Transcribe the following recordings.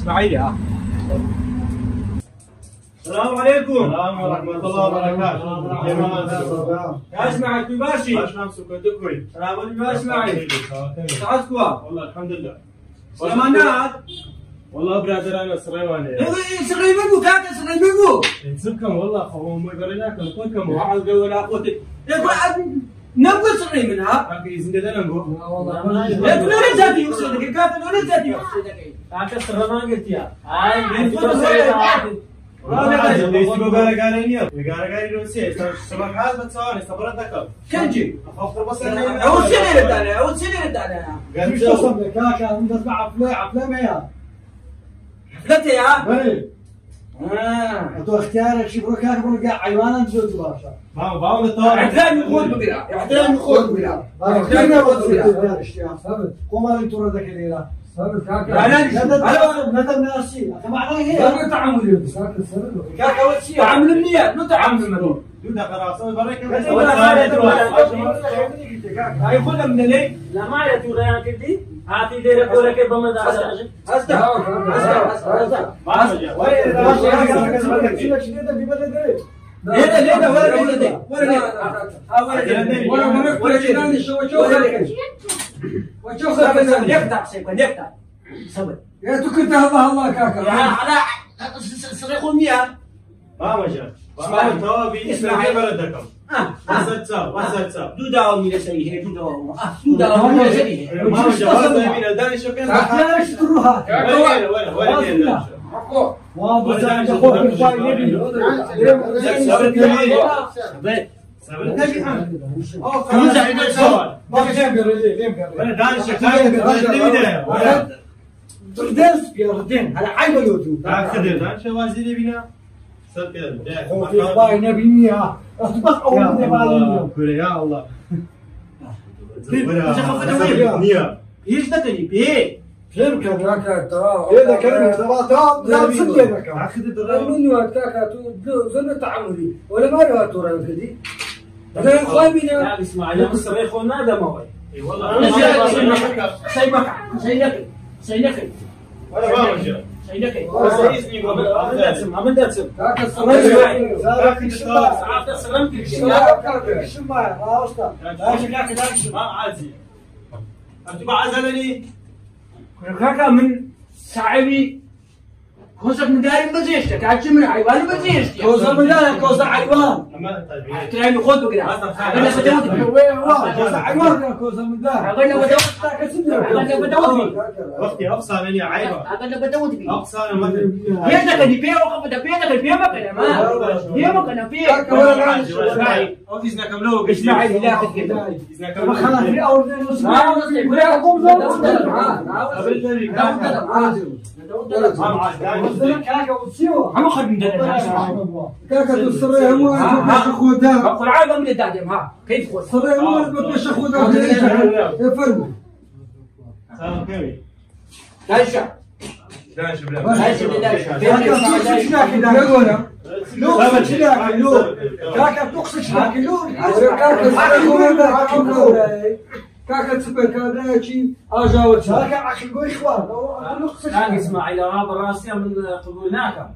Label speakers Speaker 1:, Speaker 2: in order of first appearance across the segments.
Speaker 1: اسماعيلي ها.
Speaker 2: السلام عليكم.
Speaker 3: السلام ورحمة الله وبركاته.
Speaker 2: يا اسمعك بباشي.
Speaker 3: ايش نفسك كنتكوي؟
Speaker 2: سلام عليكم يا اسماعيل. سعدكم.
Speaker 3: والله الحمد لله.
Speaker 2: سلامات.
Speaker 3: والله برادر انا صغيراني.
Speaker 2: صغير بقو كاكا صغير بقو.
Speaker 3: نسبكم والله خوهم ما يقرناكم كلكم.
Speaker 2: وعلى ولا قوتي. نبغى صغير منها.
Speaker 3: كاكا يزندنا نقول.
Speaker 2: والله. لا تقول زادي يقصدك كاكا تقول زادي يقصدك.
Speaker 4: كاكا سرنا قلت يا. هاي
Speaker 3: يسبوا غارغارينيا غارغاري روسي سبب حال بتصور استبردك
Speaker 2: كنجي
Speaker 3: افكر بس
Speaker 2: اول سنه ردانا اول سنه ردانا
Speaker 5: مش تصبك كاكا انت تسمع افلام يا
Speaker 2: حفلتي يا
Speaker 5: بلي انت اختيارك شوف كاكا برجع عيوانا تزود باشا
Speaker 3: باو الطوارئ
Speaker 2: احترام يخوض بقرا احترام يخوض بقرا
Speaker 5: احترام يخوض بقرا قوم انت ردك الليله
Speaker 2: انا
Speaker 5: ندم ناسي معناه هي
Speaker 2: انا تعامل كاكا اول شيء تعامل النيات مو تعامل المدون
Speaker 3: دودا خلاص بريك
Speaker 2: هاي خذها من الليل
Speaker 4: لا ما يتورا يا كدي هاتي ديرك ولا كيف بمدى
Speaker 2: هسه ليه ليه ولا يقطع سيكون يقطع صبر
Speaker 5: يا تكنت الله كاكا
Speaker 2: على صريخ المياه
Speaker 3: ما مجال اسمع توابي اسمع بلدكم وسط
Speaker 2: دودا من سيء دودا من سيء
Speaker 3: ما مجال من الداني شو كان
Speaker 5: ايش تروها
Speaker 3: ولا
Speaker 5: واضح يا اخوك الفاي نبي
Speaker 2: تردنس يا ردين على عين اليوتيوب
Speaker 5: اخوك الفاي نبي يا اصبح اول
Speaker 3: يا الله
Speaker 2: ايش دكني بيه
Speaker 5: كيف كان هكا ترى اذا كان ترى لا تصدق
Speaker 3: اخذ
Speaker 5: منو هكاك زين تعاملي ولا ما له ترى كذي انا خايبين
Speaker 4: لا اسمع يا مصريخ وما ده موي
Speaker 3: اي والله
Speaker 2: شيء نكل
Speaker 3: ولا ما مجال
Speaker 4: عمل ده تسم
Speaker 5: كاك
Speaker 4: سلمت
Speaker 5: الشماء ما وصل
Speaker 3: ما عادي انت بعزلني
Speaker 2: كاكا من ساعبي كوزك من داري بزيشتك عاد من حيوان بزيشتك
Speaker 5: كوزا من لا كوزا حيوان
Speaker 2: احترامي خذوا كده انا بدوت
Speaker 5: حيوان كوزا من لا
Speaker 2: انا بدوت
Speaker 3: وقتي ابصر اني عيبه
Speaker 2: انا بدوت بي
Speaker 3: ابصر مثلا
Speaker 2: بيتك دي بيه وقف ده بيتك بيه ما كان ما بيه ما كان فيه
Speaker 3: اوفيسنا كملوه
Speaker 2: اسمعي لا كده
Speaker 3: اسمعي
Speaker 5: ما خلاص في اول دين
Speaker 2: ما ولا يقوم
Speaker 5: كاكا وتسيوه
Speaker 2: هم خد من ده
Speaker 5: كاكا تصري هو خذها
Speaker 2: القرعه من الدادم ها كيف خذ
Speaker 5: صري هو بدش خذها يفرموا
Speaker 3: سلام كيمي
Speaker 2: دايشة
Speaker 3: دايش
Speaker 5: كاكا تقصش لكن كاكا تسبر كاداكي اجاوت كاكا عقل قوي اخوان نقصش
Speaker 4: لا اسمع الى هذا الراسيه من قبولناك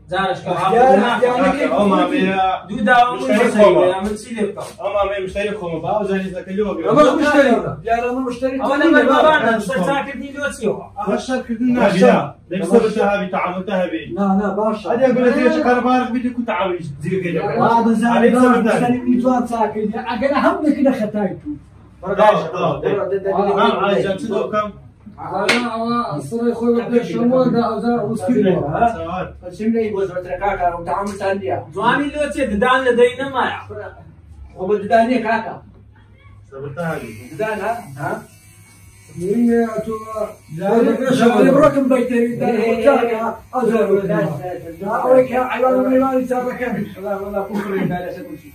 Speaker 4: زارش دودا من سيليبكا
Speaker 3: امامي مشتري خو باو زاني زكلوه
Speaker 5: انا مشتري يا انا مشتري
Speaker 4: انا ما بانا ساكتني دوتسيو
Speaker 3: خشت كدنا لا ليش تهابي تعامل تهابي
Speaker 5: لا باشا
Speaker 3: هذا يقول لك ليش كربارك بدي كنت عاوز زي كده
Speaker 5: هذا زاني مشتري ميزان ساكن انا هم كده ختايته
Speaker 3: ما عايز كم
Speaker 5: انا اصري خوي بدي شمال ده ازار وسكينه
Speaker 3: سؤال
Speaker 2: شملي يقول كاكا وتعامل سانديا
Speaker 4: زواني دوتسي ددان لدينا ما
Speaker 2: وبداني كاكا
Speaker 3: سبتها
Speaker 2: بدان ها
Speaker 5: هي تو شغل بركم بيتي كاكا ازار ويك عيال ميلاني سابك
Speaker 2: ولا كفر بلاش كل شيء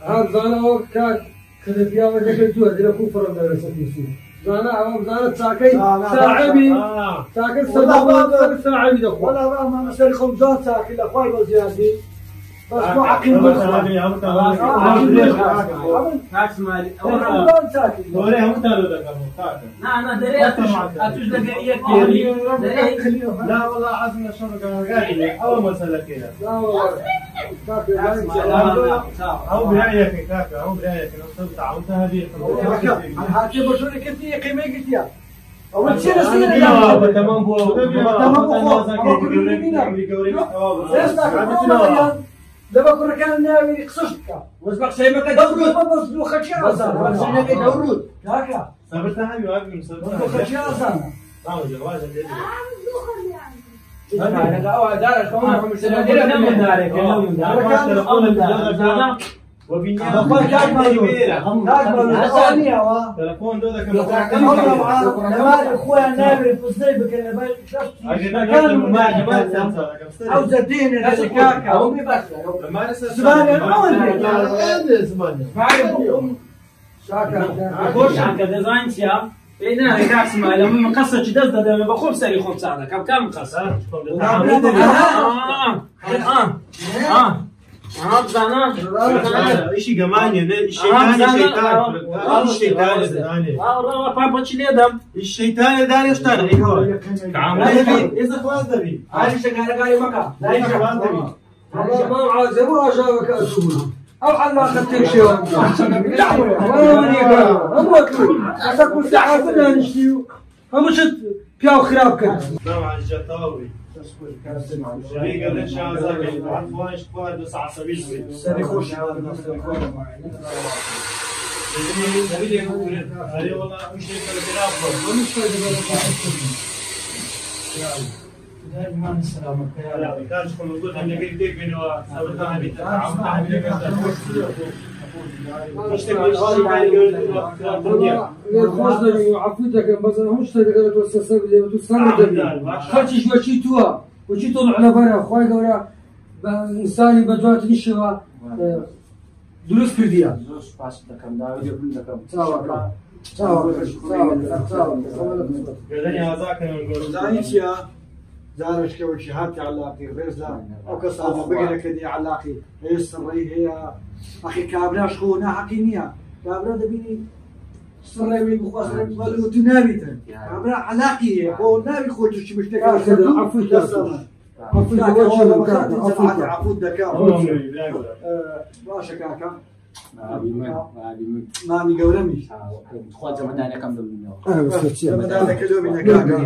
Speaker 5: هذا انا كان كذا في يوم ذاك الجو هذا كفر بلاش كل شيء زانا ساكي ساعبي ساكي ساعبي دخل
Speaker 2: والله ما مشتري خبزات ساكي الاخوي وزيادي
Speaker 5: بس مو عقيم
Speaker 4: كاكس مالي
Speaker 3: دوري هم تالو دكم
Speaker 4: انا دريت اتوش دقيقه كثير
Speaker 3: لا والله عزمنا شرب قاعد اول مساله كذا
Speaker 5: لا والله
Speaker 3: او برايك كاكا او برايك لو صرت عاونت هذه
Speaker 5: حاكي بشوري كنتي قيمه قلت يا او تصير
Speaker 3: تمام بو
Speaker 5: دابا كنا كان ناوي يقصشك
Speaker 2: وزبق شيء ما كدورود
Speaker 5: بس لو خشيه
Speaker 2: بس شيء كدورود
Speaker 5: هكا
Speaker 3: صبرت هاي وابن صبرت
Speaker 5: لو خشيه اصلا
Speaker 3: لا جواز
Speaker 2: انا لا دار كمان
Speaker 4: من دارك من دارك
Speaker 3: وبينيا تلفون دودك
Speaker 5: اخويا نابري في الصيف كان او زدين الشكاكه او بس
Speaker 4: خوش عن ديزاين تيا بينا كاكس مالي من قصه جدز ده بخوف سري خوف ساعه كم قصه زانا
Speaker 3: شيء كمان الشيطان
Speaker 4: والله بابا دم
Speaker 3: الشيطان داري اشتغل اذا خلاص دبي
Speaker 2: هذه شغاله قال مكا
Speaker 3: لا خلاص دبي
Speaker 5: والله ما عازموا عشاوك اسونا او على اخذت شيء هذا كل ساعه كنا نشتيو هم شت بياو خراب كان
Speaker 3: نعم على الجطاوي شريك قال لك شازاك عفوا اشتباه بس عصبي شوي
Speaker 5: سري خوش
Speaker 3: اي والله مش كان شكون نقول ان قلت لك انه صبرتها
Speaker 5: خوزني عفوتك مثلا مش تقدر توسع خرجي شو شي توا وشي طلع على برا خوي قورا انساني بدوات نشوا دروس كرديا
Speaker 2: زوج باس دكم داوي يقول دكم
Speaker 3: قالني هذاك نقول
Speaker 5: زايشيا زارش كوي شهادتي علاقي غير زار او كسر بقى كدي علاقي هي السري هي اخي كابلا شخونا حقينيا كابلا دبيني سري وي بخاصر قالوا تنابيتا كابلا علاقي هو نابي خوتو شي مشتكى عفوا عفوا دكا باشا كاكا مامي قولمي
Speaker 2: خود زمان انا كم دم
Speaker 5: زمان انا كلومي كاكا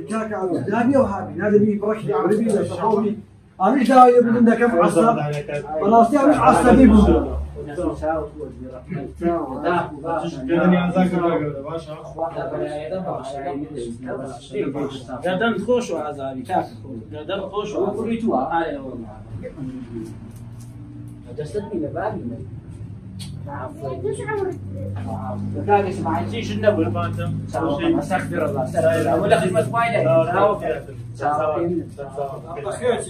Speaker 5: كاكا نابي وهابي نادي بركي عربي صحابي انا داوي بدنا كم عصب خلاص مش عصبي
Speaker 3: قالني هذاك باشا
Speaker 4: قدم خوش وعذابي كاك قدم خوش
Speaker 2: وقريتوا على دستني لبالي كان يسمع شيء شنو بالبانتم استغفر الله استغفر الله ولا خدمه وايد
Speaker 5: بخير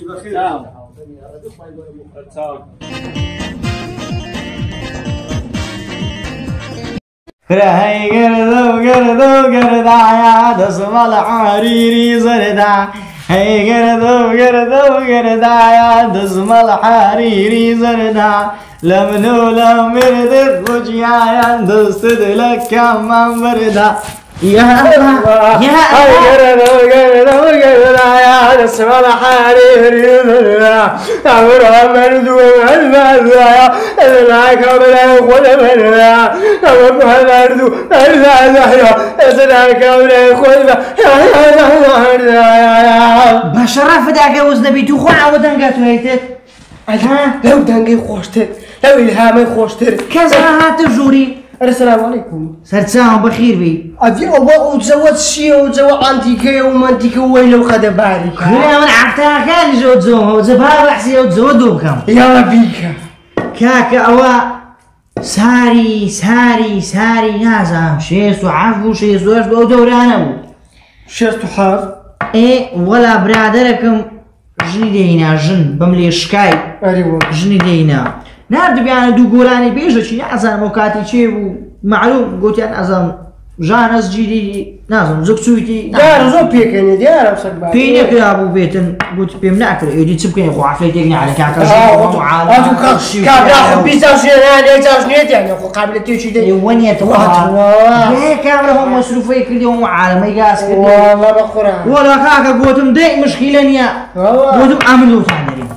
Speaker 1: هاي قردو يا دسم الحريري زردا هاي قردو يا دسم الحريري زردا لمنو لمرد وجيا دست لك كمان بردا يا قردو يا دسم الحريري زردا امر مردو المزايا لا كبر خذ بردا مردو الزايا لا كبر خذ بشرف داك وزن بيتو خو عاودن قاتو هيتت لو دنگي خوشتر لو الهامي خوشتر كذا هات جوري السلام عليكم سرتسام بخير بي ابي او تزوج شي وتزوج انتيكي ومانتيكي وين لو خد بارك لا من عرفتها كان جوزو زبها بحسي وتزودوا بكم يا بيك كاكا اوا ساري نازم شيستو عفو شيستو اسبو دورانو شيستو حاف ايه ولا برادركم جني دينا جن بملي شكاي ايوا جني دينا نرد بيانا دو قراني بيجو شي نعزم وكاتي شي معلوم قلت انا ازم ژانەس گیری نازم زۆر چوویتی
Speaker 6: دیارە زۆر پێکەنی دیارە
Speaker 1: پێی نەکرا بوو بێتن گوتی پێم ناکرد ئێدی چ بکەین خوافێ تێک نعلە
Speaker 6: قابلەتێکی دێ
Speaker 1: وەنیێتەوە کامرە هەم مەسروفەی کردی و عالەمەی گاز کرد وەڵا کاکە گوتم دەی مشکیلە نییە گوتم ئەمن لەوتان دەریم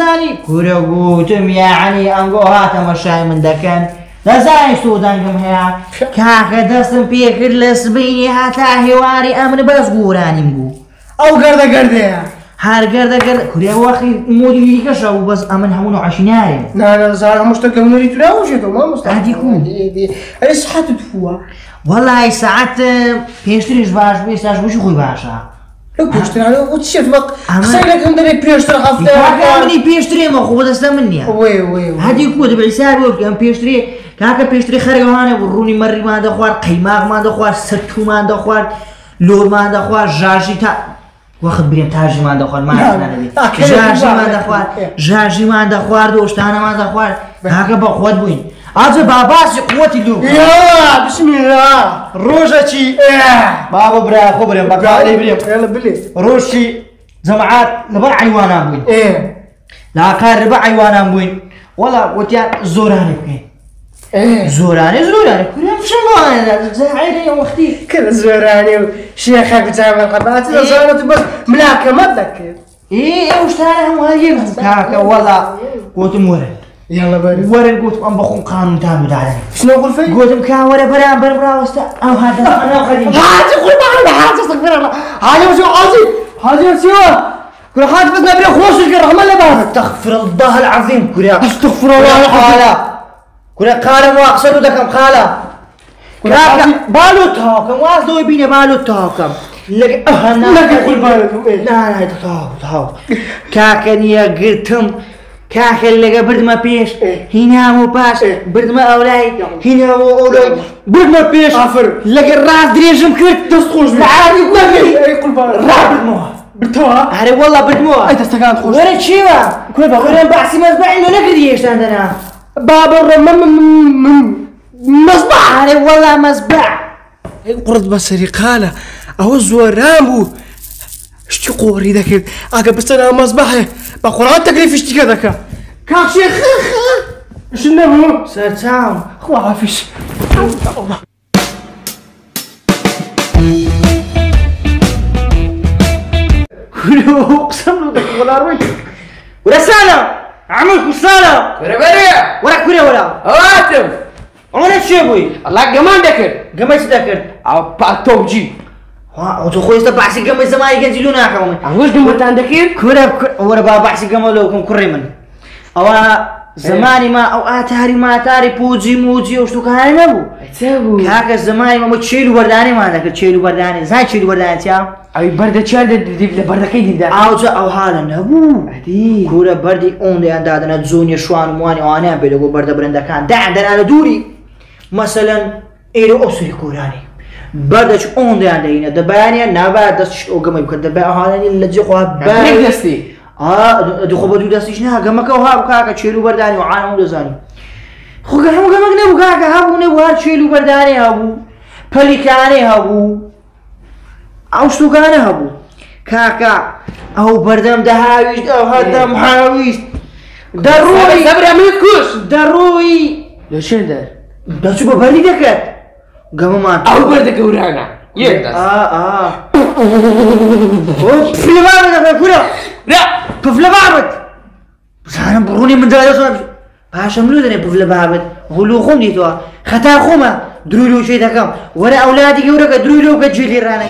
Speaker 1: زانی کورە گوتم یاعنی ئەنگۆ هاتە مەشای من دەکەن دەزانیش تۆ دەنگم هەیە کاکە دەستم پێکرد لە سبەینی هاتا هێواری ئەمن بەس گۆرانیم بوو
Speaker 6: ئەو گەردەگەردەیە
Speaker 1: هەر گەردەگەر کورێ وەخی مۆدیلیکەشە و بەس ئەمن هەموو عەشینارێن
Speaker 6: نانەزار هەموو شتێک لە منۆری تراوەژێتەوە مامۆستا
Speaker 1: ئادی کوو
Speaker 6: ئەی سەعاتت فووە
Speaker 1: وەڵای سەعات پێشتریش باش بوو ئێستاش بووشی خۆی باشە
Speaker 6: لەو پێشترانە وە چێت وەق قسەی لەکەم دەبێت پێشتر
Speaker 1: هەفتەکانی پێشترێمە خۆ بەدەستە من نییە هەدی کوو دەبێت سار بۆ بکەم پێشترێ کاکە پێشتری خەرگەوانێ بوو ڕوونی مەڕیمان دەخوارد قەیماغمان دەخوارد سەرتومان دەخوارد لۆرمان دەخوارد ژاژی تا وەخت برێم تاژیمان دەخوارد ژاژیمان دەخوارد ژاژیمان دەخوارد و شتانەمان دەخوارد کاکە بە خۆت بووین ئاجە باباسی قووەتی لۆ
Speaker 6: بسمیلا
Speaker 1: ڕۆژەکی بابە برا خۆ برێم بەکاری برێم ڕۆژی جەماعات لەبەر عەیوانان بووین لاکار لەبەر عەیوانان بووین وەڵا وتیان زۆرانێ بکەین زۆرانێ کورێم شەمانە زەعیرێ وەختی
Speaker 6: کرد زۆرانێ و شێخە بچامە قەباتی دەزانێت بەس ملاکەمەت دەکرد
Speaker 1: ئێوە شتانە هەموو هەیە کاکە وەڵا گوتم وەرە وەرن گوتم ئەم بەخۆم قانونتان بدارن
Speaker 6: شنو غرفەی
Speaker 1: گوتم کاوەرە بەرامبەر ڕاوەستە ئەو
Speaker 6: حاجی قوربان حاجی استغفر الله حاجی وشو حاجی سوى كل حاجة بس نبي خوش القرح ما اللي بعرف
Speaker 1: استغفر الله العظيم كوريا
Speaker 6: استغفر الله
Speaker 1: العظيم كوريا قال ما أقصد دكم قال كوريا بالو تاكم وازدو يبين بالو تاكم لك
Speaker 6: قربان
Speaker 1: لا تاو كاكنيا قلتم كاكل لقى بردما بيش هنا مو باش بردما أولاي هنا مو أولاي بردما بيش لقى الراس دريجم كرت
Speaker 6: تسخوش
Speaker 1: تعالي
Speaker 6: اي قربان
Speaker 1: راح بردموها
Speaker 6: برتوها
Speaker 1: هاري والله بردموها
Speaker 6: اي تستقال خوش
Speaker 1: ورد شيوا كوريا بحسي مزبع إنه نقدر عندنا
Speaker 6: بابا مصباح
Speaker 1: هاري والله مزبع
Speaker 6: قرد بصري قال أهو زورامو اشتي قوري ذاك اقا بس انا مصباح بقران تكليف اشتي كذاك كاك شيخ شنو
Speaker 1: سرتاو
Speaker 6: هو عافيش
Speaker 1: اقسم له دك ولا روي ولا سالة عملك وسالة
Speaker 2: ولا بريء
Speaker 1: ولا كوريا ولا
Speaker 2: هواتم
Speaker 1: ولا شيء بوي
Speaker 2: الله كمان ذكر
Speaker 1: قميص ذكر
Speaker 2: او باتوجي
Speaker 1: ها وتو خويس تبعسي قميص زمان ينزلونا كمان
Speaker 2: اقول قمت عندك
Speaker 1: كوريا ورا بابعسي قملوكم كريمن او زماني ما او اتاري ما اتاري بوجي موجي وشتو كان نبو
Speaker 2: تسوي
Speaker 1: كاكا زماني ما تشيلو برداني ما ذاك تشيلو برداني زين تشيلو برداني تيا
Speaker 2: اي برد شال دي برد كيدي ده
Speaker 1: او حالا نبو
Speaker 2: عادي
Speaker 1: كورا بردي اون دي اندادنا زوني شوان مواني وانا بيلو برد برندا كان دا عندنا على دوري مثلا ايرو اوسري كوراني بردش اون دي عندنا دبانيا نابا دستش او قمي بكد دبا حالا اللي تجي خوها
Speaker 2: برد دستي
Speaker 1: دخو بدو دستش نه قمك وها كاكا تشيلو برداني وعانا مو دزاني خو قمك نبو كاكا هابو نبو هار تشيلو برداني هابو پلیکانه هبو اوشتو کانه هبو کاکا او بردم دهاویش او هدم هاویش دروی
Speaker 2: صبر عملت كوش
Speaker 1: دروی
Speaker 2: ليش ده
Speaker 1: داشو ببردی دکت قممان
Speaker 2: او بردك ورانا يدس
Speaker 1: بفل بابد كورا
Speaker 2: لا
Speaker 1: بفل بابد بس انا بروني من دايس باش ملودني بفل بابد غلو خوم ديتوا خطا خومه درويلو شي دكم ورا اولادي ورا درويلو كجيلي رانا